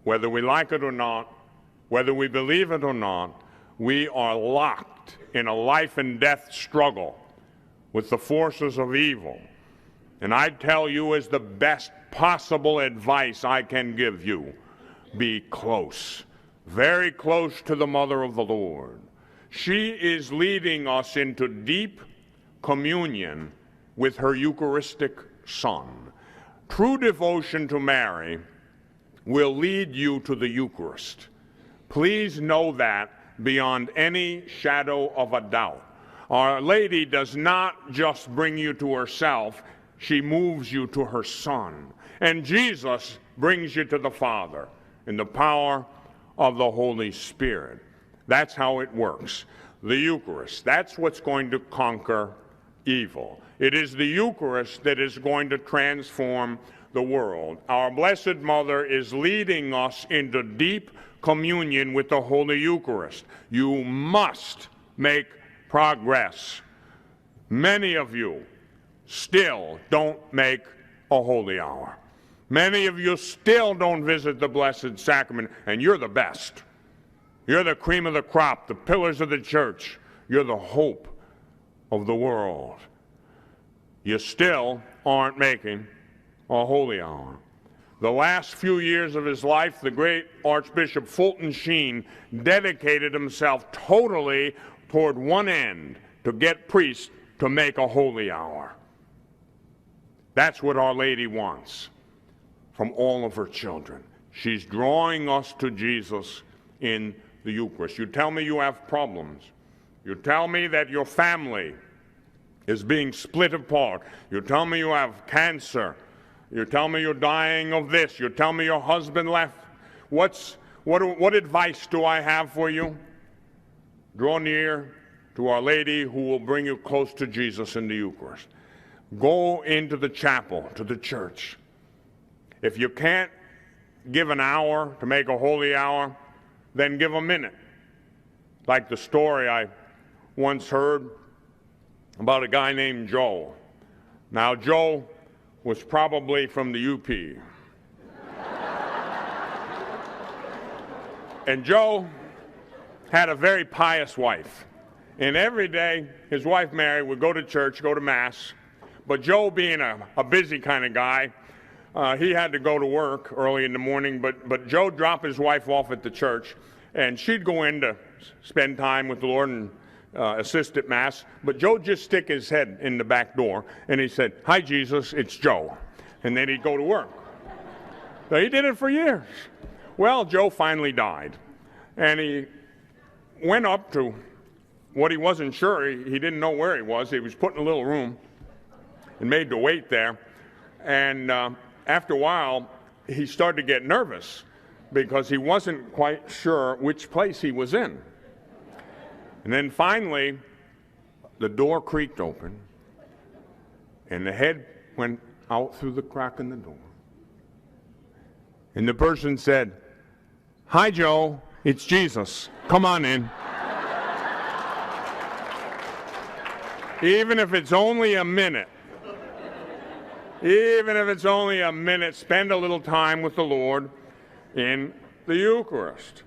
Whether we like it or not, whether we believe it or not, we are locked in a life and death struggle with the forces of evil. And I tell you, as the best possible advice I can give you, be close, very close to the Mother of the Lord. She is leading us into deep communion with her Eucharistic Son. True devotion to Mary will lead you to the Eucharist. Please know that beyond any shadow of a doubt. Our Lady does not just bring you to herself, she moves you to her Son. And Jesus brings you to the Father in the power of the Holy Spirit. That's how it works. The Eucharist, that's what's going to conquer evil. It is the Eucharist that is going to transform the world. Our Blessed Mother is leading us into deep communion with the Holy Eucharist. You must make progress. Many of you still don't make a holy hour. Many of you still don't visit the Blessed Sacrament, and you're the best. You're the cream of the crop, the pillars of the church. You're the hope of the world. You still aren't making a holy hour. The last few years of his life, the great Archbishop Fulton Sheen dedicated himself totally toward one end, to get priests to make a holy hour. That's what Our Lady wants from all of her children. She's drawing us to Jesus in the Eucharist. You tell me you have problems. You tell me that your family is being split apart. You tell me you have cancer. You tell me you're dying of this. You tell me your husband left. What advice do I have for you? Draw near to Our Lady, who will bring you close to Jesus in the Eucharist. Go into the chapel, to the church. If you can't give an hour to make a holy hour, then give a minute. Like the story I once heard about a guy named Joe. Now, Joe was probably from the UP. And Joe had a very pious wife. And every day, his wife Mary would go to church, go to Mass. But Joe, being a busy kind of guy, he had to go to work early in the morning. But Joe dropped his wife off at the church, and she'd go in to spend time with the Lord and assist at Mass. But Joe just stick his head in the back door, and he said, "Hi, Jesus, it's Joe." And then he'd go to work. So he did it for years. Well, Joe finally died. And he went up to what he wasn't sure. He didn't know where he was. He was put in a little room and made to wait there. And after a while, he started to get nervous because he wasn't quite sure which place he was in. And then finally, the door creaked open, and the head went out through the crack in the door. And the person said, "Hi, Joe, it's Jesus. Come on in." Even if it's only a minute, spend a little time with the Lord in the Eucharist.